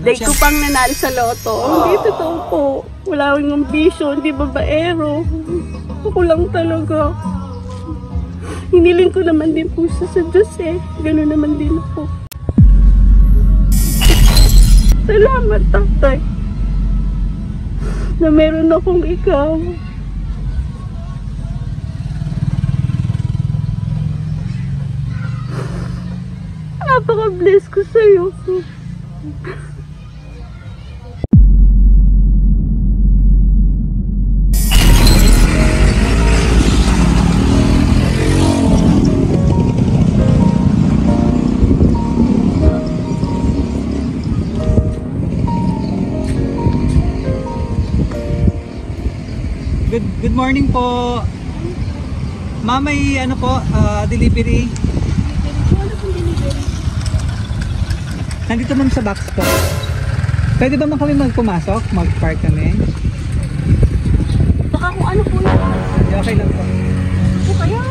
Day ko pang nanalo sa loto. Hindi totoo po. Wala akong ambisyon, hindi babaero. Ako lang talaga. Hiniling ko naman din po sa Diyos eh. Gano'n naman din ako. Salamat, tatay. Na meron akong ikaw. Napaka-bless ko sa'yo. Good morning po. Ma'am, may ano po, delivery. Nandito ma'am sa box po. Pwede ba kami magpumasok? Mag-park kami? Baka kung ano po yun. Okay lang po. Ano kaya?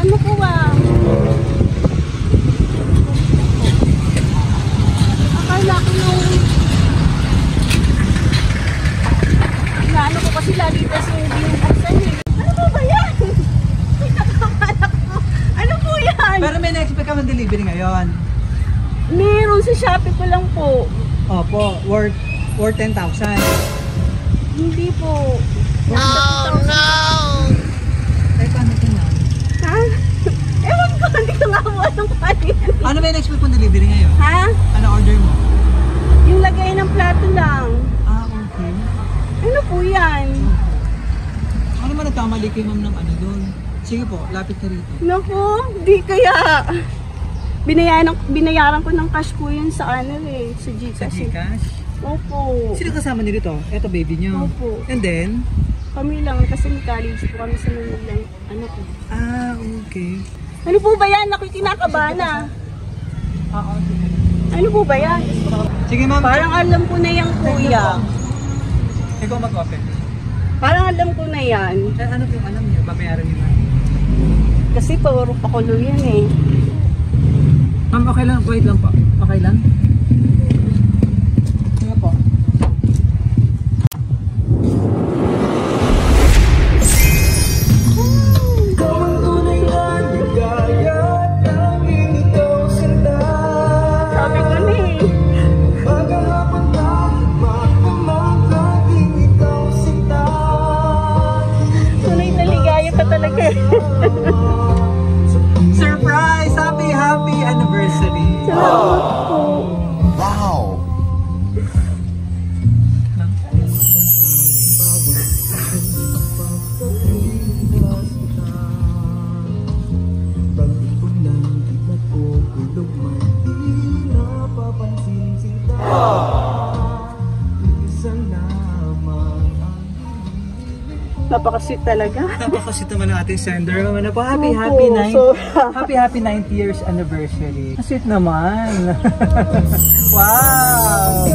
Ano po ba? Akala ko yung ano ko kasi lagi kasi yung asan eh. Ano po ba yan? May nakakalak po. Ano po yan? Pero may na-expect ka ng delivery ngayon? Meron sa Shopee ko lang po. Opo, worth 10,000. Hindi po. Oh no! Ay, paano ito na? Ha? Ewan ko, hindi ko nga mo anong kanina. Ano may na-expect kong delivery ngayon? Ha? Ano order mo? Yung lagay ng plato lang. Ah, okay. Ano po yan? Ano man nagkamali kay ma'am ng ano doon? Sige po, lapit ka rito. Naku, di kaya. Binayaran ko ng cash po yun sa ano eh, sa Sa Gcash. Gcash? Opo. Sino kasama niyo dito? Ito baby niyo. Opo. And then? Kami lang kasi may college po kami sa Manila. Ano po? Ah, okay. Ano po ba yan? Ako'y kinakabahan na. Oo. Ano po ba yan? Sige ma'am. Parang alam ko na yan, kuya. Ikaw mag-open. Parang alam ko na yan. Ano yung alam niyo? Babayaran niyo na? Kasi puro pakulo yan eh. Ma'am, okay lang. Wait lang po. Okay lang? Sige po. Sabi ko na eh. Tunay na ligaya pa talaga eh. Surprise! Happy anniversary! Salamat po. Wow! Napaka-sweet talaga. Napakasit naman ang ating sender. Ano po, happy 90th years anniversary. Sweet naman. Wow!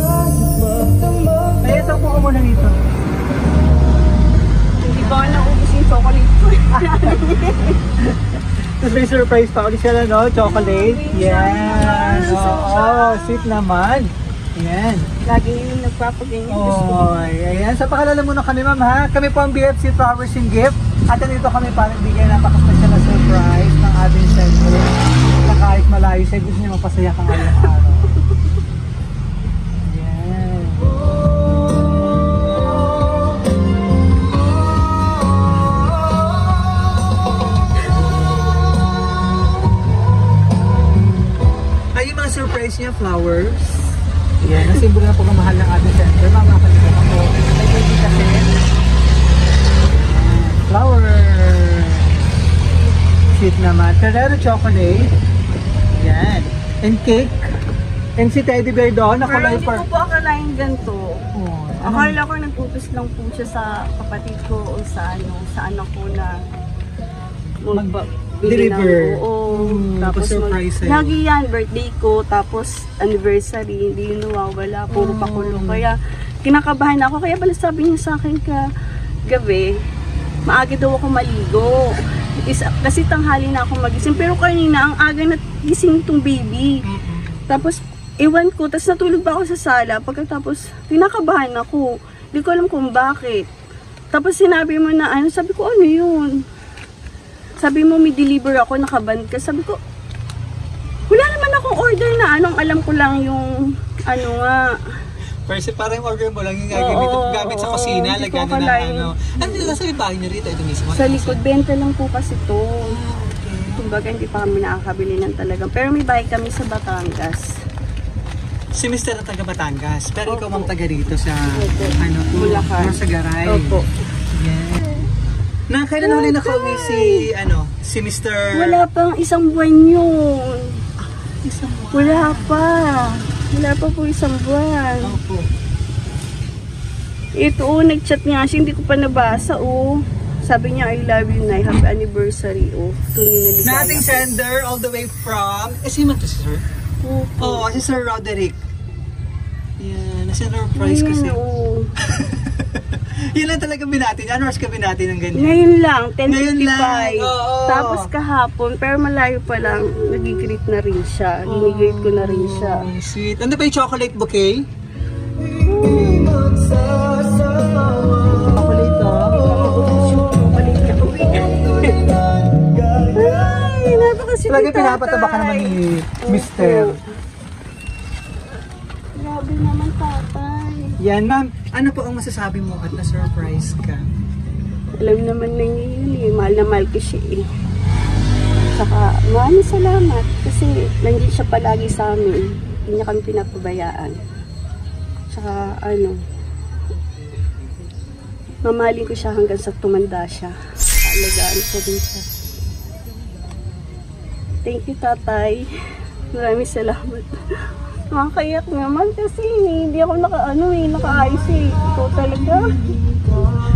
Ay, ito po muna dito. Hindi ba naubos yung chocolate ko? Tapos may surprise pa ulit sila, no? Chocolate. Yan. Oo, sweet naman. Yan. Lagi yung nagpapaganyan. Oh, ayan. Sa pakilala muna kami, ma'am, ha? Kami po ang BFC Flowers and Gift. At nandito kami para bigyan napaka-special na surprise ng ating sender. Na kahit malayo siya, gusto niya mapasaya ka ngayong araw. Ayan. Ay, yung mga surprise niya, flowers. Yan, ang simbolo na pagmamahal ng ating center. Mama, kalimutan ako. Ay, pwede kasi. Flower. Sweet naman. Ferrero chocolate. Yan. And cake. And si teddy bear doon. Pero hindi ko po akalain ganito. Oh, Akala ko nag-utos lang po siya sa kapatid ko o sa anak ko na deliver. Oo. Tapos surprise sa'yo. Lagi yan, birthday ko, tapos anniversary, hindi yun nawawala, puro pakulo. Kaya kinakabahan ako, kaya pala sabi niya sa akin gabi, maaga daw ako maligo. Kasi tanghali na ako magising, pero kanina ang aga na gising itong baby. Tapos Iwan ko, tapos natulog pa ako sa sala. Pagkatapos, tinakabahan ako. Hindi ko alam kung bakit. Tapos sinabi mo na ano, sabi ko, ano yun? Sabi mo, may deliver ako, nakaband ka. Sabi ko, wala naman akong order na anong, alam ko lang yung, ano nga. First, parang yung order mo lang yung gamit sa Oo, kusina, hindi lagyan ko na ng akalain. ano. Ano nila sa bahay niyo rito? Ito mismo? Sa likod, benta lang po kasi to. Okay. Kumbaga, hindi pa kami nakakabili ng talagang. Pero may bahay kami sa Batangas. Si Mr. ang taga Batangas, pero ikaw Opo. ang taga rito sa, Opo. ano, Bulacan. sa Garay. Opo. Yeah. Na, kailan huli nakauwi si Mr. Wala pang isang buwan yun. Isang buwan. Wala pa. Wala pa po isang buwan. Opo. Ito, nag-chat nga siya, hindi ko pa nabasa, Sabi niya, I love you, Nay. Happy anniversary, Tunay na Nating sender all the way from, si man to si Sir? Opo. Si Sir Roderick. Yan, na-surprise kasi. Yun lang talaga binati. Ano oras ka binati ng ganyan? Ngayon lang, Ngayon lang, 10:55. oo. Tapos kahapon, pero malayo pa lang, nag-greet na rin siya. Ginigreet ko na rin siya. Oh, sweet. Ano ba yung chocolate bouquet? Chocolate Ay, napakasipit. Talaga pinapataba ka naman ni Mr. Grabe naman, tatay. Yan, ma'am. Ano po ang masasabi mo at na-surprise ka? Alam naman na yun, mahal na mahal ko siya, Saka, maraming salamat kasi nandiyan siya palagi sa amin. Hindi niya kami pinapabayaan. Saka, mamahalin ko siya hanggang sa tumanda siya. Alagaan ko din siya. Thank you, tatay. Maraming salamat. Makakayak naman kasi hindi ako nakaayos Ito talaga.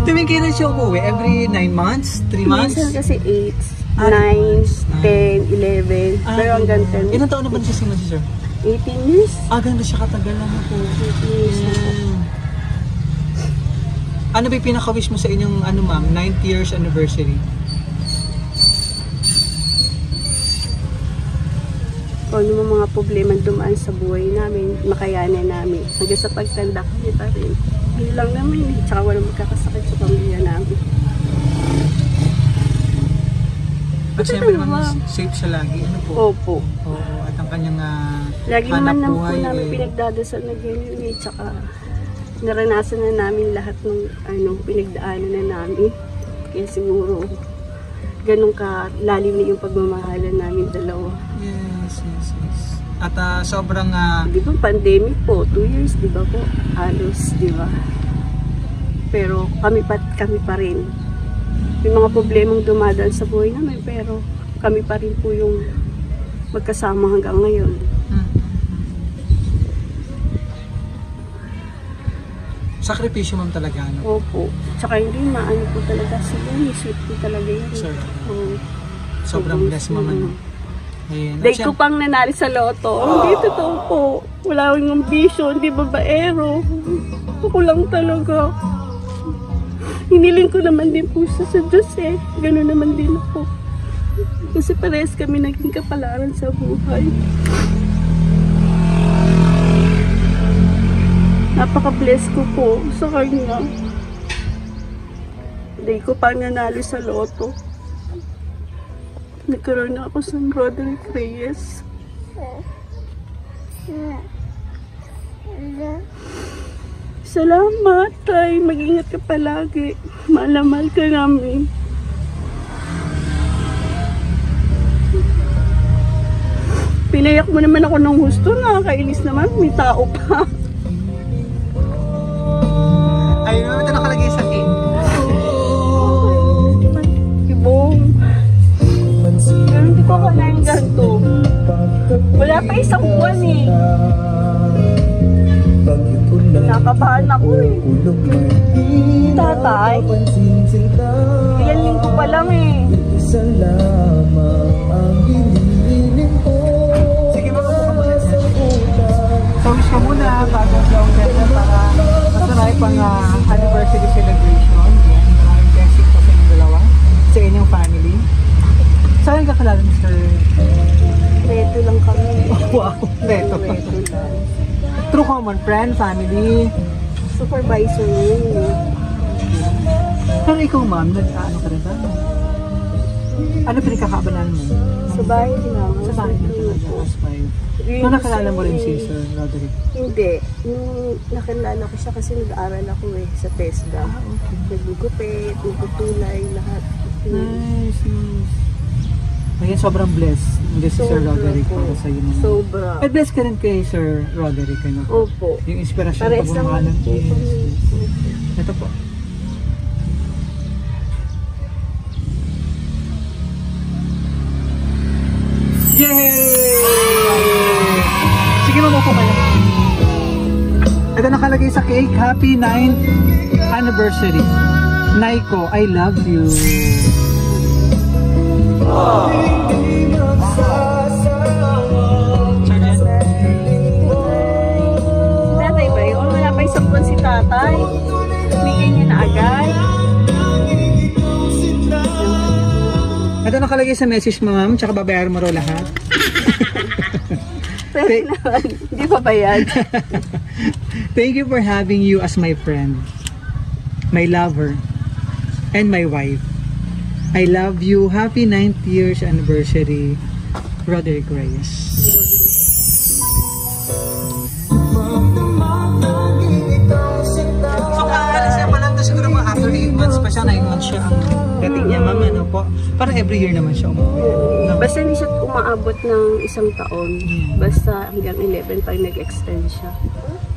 Tuwing kailan siya umuwi? Every 9 months? 3 months? Minsan kasi 8, 9, 10, 11. Pero hanggang 10. Ilang taon na ba siya si Sir? 18 years? Ganda siya katagal naman po. 18 years na po. Ano ba yung pinaka-wish mo sa inyong, ma'am, 9th years anniversary? Kung ano mga problema dumaan sa buhay namin, makayanan namin. Hanggang sa pagtanda kami pa rin. Yun lang naman Tsaka walang magkakasakit sa pamilya namin. At siyempre naman, safe siya lagi. Ano po? Opo. Oo, at ang kanyang Lagi naman hanap lang po buhay namin pinagdadasal na ganyan Tsaka naranasan na namin lahat ng pinagdaanan na namin. Kaya siguro ganun ka lalim na yung pagmamahalan namin dalawa. Yes. At sobrang Di ba pandemic po, 2 years, di ba po? Halos, di ba? Pero kami pa rin. May mga problemang dumadaan sa buhay namin, pero kami pa rin po yung magkasama hanggang ngayon. Sakripisyo ma'am talaga, Opo. Tsaka hindi maano po talaga sila. Sweet po talaga yun. Sir. Oo. Sobrang blessed ma'am. Ayun. Day ko pang nanalo sa loto. Hindi totoo po. Wala akong ambition, di babaero. Ako lang talaga. Hiniling ko naman din po sa Diyos Ganun naman din ako. Kasi parehas kami naging kapalaran sa buhay. Napaka-bless ko po sa kanya. Day ko pang nanalo sa loto. Nagkaroon na ako sa Roderick Reyes. Salamat, tay. Mag-ingat ka palagi. Mahal ka namin. Pinayak mo naman ako ng gusto. Nakakainis naman. May tao pa. Ayun, ito nakalagay sa cake. Ibong. Pero hindi ko kanain ganito. Wala pa isang buwan Nakabahan ako Tatay. Ilan linggo pa lang Sige ba, so wish ka muna bago sa ulit para masaray pang anniversary celebration. Maraming blessing po sa inyong dalawa, sa inyong family. Saan kakilala Mr. Reto lang kami. Wow, Reto. Reto True common friend, family. Supervisor yun. Pero ikaw ma'am, ano ka rin ba? Ano pinagkakabalan mo? Sa bahay lang. Sa bahay na talaga, as wife. So nakilala mo rin si Sir Roderick? Hindi. Nung nakilala ko siya kasi nag-aaral ako sa TESDA. Okay. Nagugupit, nagutulay, lahat. Nice. Ayan, sobrang blessed. Hindi si Sir Roderick para sa iyo naman. Sobra. At blessed ka rin kay Sir Roderick, ano? Opo. Yung inspirasyon Pares pa lang bumalan. po kami. Ito po. Yay! Sige, mamupo ka lang. Ito nakalagay sa cake, Happy 9th Anniversary. Naiko, I love you. Tatay ba yun? Wala pa isang buwan si tatay. Bigyan niya na agad. Ito nakalagay sa message mo, ma'am, tsaka babayaran mo raw lahat. Pero naman, hindi pa bayad. Thank you for having you as my friend, my lover, and my wife. I love you. Happy 9th years anniversary, Roderick Reyes. So, kakalis niya pa lang na siguro mga after 8 months pa siya, 9 months siya ang dating niya, ma'am, ano po. Parang every year naman siya umuwi. No? Basta hindi siya umaabot ng isang taon. Basta hanggang 11 pag nag-extend siya.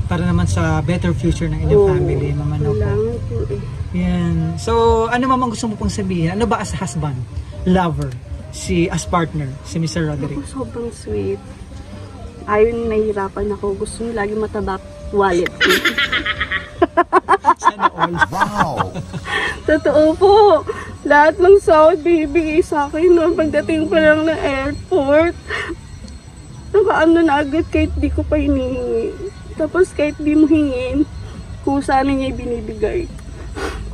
Para naman sa better future ng inyong family, ma'am, ano po. Kailangan po eh. Yan. So, ano ma'am ang gusto mo pong sabihin? Ano ba as husband, lover, as partner, si Mr. Roderick? Ako sobrang sweet. Ayaw nahihirapan ako. Gusto niya lagi mataba wallet ko. Sana all. Wow! Totoo po. Lahat ng sahod bibigay sa akin no, pagdating pa lang ng airport. Nakaano na agad kahit di ko pa hinihingi. Tapos kahit di mo hingin, kung saan niya binibigay.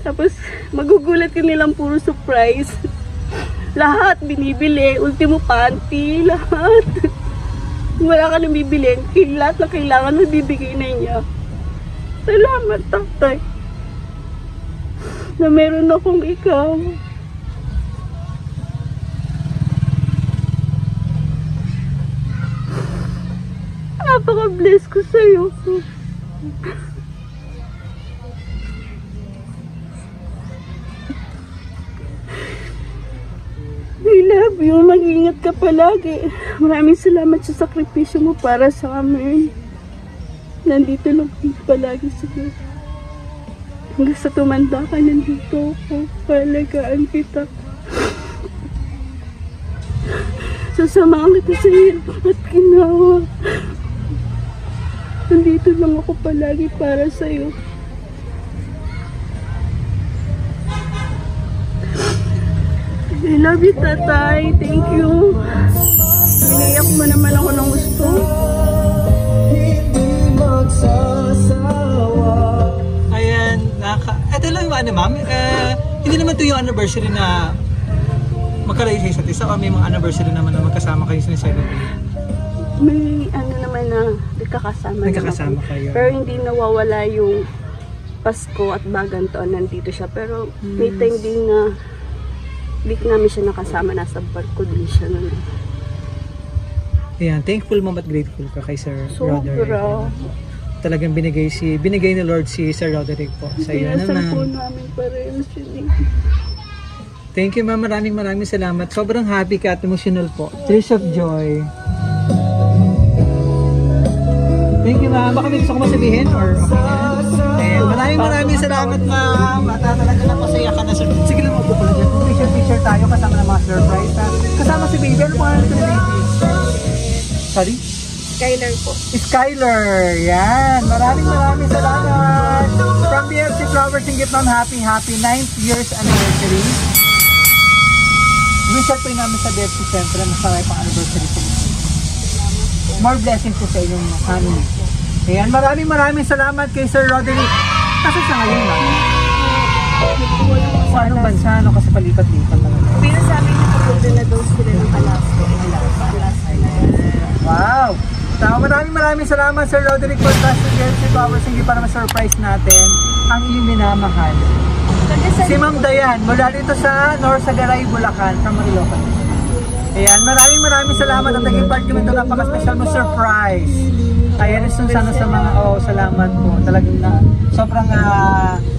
Tapos magugulat ka nilang puro surprise. Lahat binibili, ultimo panty, lahat. Wala ka nang bibili, lahat na kailangan na bibigay na niya. Salamat, tatay. Na meron akong ikaw. Napaka-bless ko sa'yo. I love you. Mag-ingat ka palagi. Maraming salamat sa sakripisyo mo para sa amin. Nandito lang palagi sa'yo. Hanggang sa tumanda ka, nandito ako. Palagaan kita. Sasamahan kita sa hirap at ginawa. Nandito lang ako palagi para sa'yo. I love you, tatay. Thank you. Pinayak mo naman ako ng gusto. Ayan, ito lang yung ano, ma'am. Hindi naman ito yung anniversary na magkalayo sa isa't isa o may mga anniversary naman na magkasama kayo sa celebrate? May ano naman na nagkakasama Nagkakasama naman. kayo. Pero hindi nawawala yung Pasko at Bagantoan, nandito siya. Pero may time din na week namin siya nakasama, nasa barko din siya nun. Ayan, thankful ma'am at grateful ka kay Sir Roderick. Sobra. Talagang binigay ni Lord si Sir Roderick po sa iyo Pinasal po naman. namin pareho siya. Thank you ma'am, maraming salamat. Sobrang happy ka at emotional po. Tears of joy. Thank you ma'am. Baka may gusto ko masabihin or okay na? Ayan, maraming salamat ma'am. At talaga na pasaya ka na sir. Sige lang ako pala dyan. Picture tayo kasama ng mga surprise. Kasama si baby. Ano po ang ito baby? Sorry? Skyler po. Skyler. Yan. Maraming salamat. From BFC Flowers and Gift, ma'am, happy 9th years anniversary. Wish out po namin sa BFC Central na sa pang anniversary po. More blessings po sa inyong family. Ayan, maraming salamat kay Sir Roderick. Kasi sa ngayon lang. Sa anong bansa, no? Kasi palipat-lipat talaga. Pinasabi na papunta na daw sila ng Alaska. Wow! Maraming salamat Sir Roderick for trusting GFC Towers and Gift para ma-surprise natin ang iyong minamahal. Si Ma'am Dayan, mula dito sa Norsagaray, Bulacan, from Marilocan. Ayan, maraming salamat at naging part kami ito napaka-special mo surprise. Ayan, sana sa mga, salamat po. Talagang na, sobrang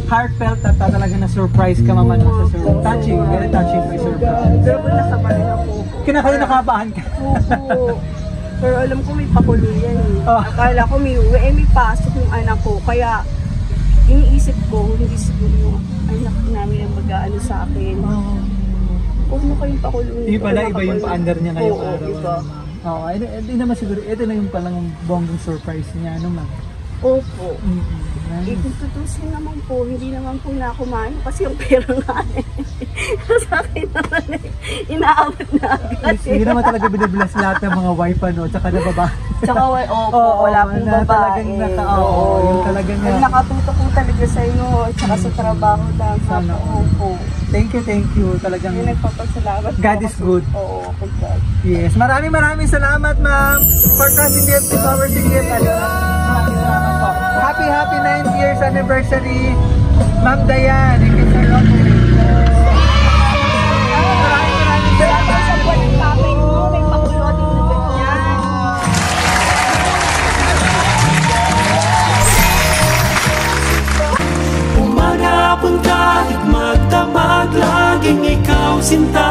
heartfelt at talagang na-surprise ka Mama sa surprise. Touching, very touching for surprise. Pero nakabahan ako. Kinakabahan ka. Oo. Pero alam ko may pakulo yan eh. Oh. Akala ko may pasok yung anak ko. Kaya iniisip ko, hindi siguro yung anak namin ang mag-aano sa akin. Huwag mo kayong pakulo. Hindi pala, iba yung pa-under niya ngayong araw. Oo, iba. Oo, hindi naman siguro. Ito na yung palang bonggang surprise niya, ano man. Opo. Nice. Kung tutusin naman po, hindi naman po na kumain kasi yung pera nga sa akin naman inaabot na agad. Hindi naman talaga binibless lahat ng mga wife tsaka na baba. Tsaka wala pong babae. Yung talagang nakatuto po talaga sa inyo, tsaka sa trabaho lang. Sana. Opo. Thank you. Talagang Yung nagpapasalamat. God is good. Oo, kay God. Yes. Maraming salamat ma'am for trusting GFC Towers and Gift. Maraming salamat po. Happy 9th years anniversary Ma'am Dayan and Sir Roderick. Maraming salamat sa buwan ng tatay mo, may pakulo din na ganyan. Umaga, hapon kahit magdamag, laging ikaw sinta.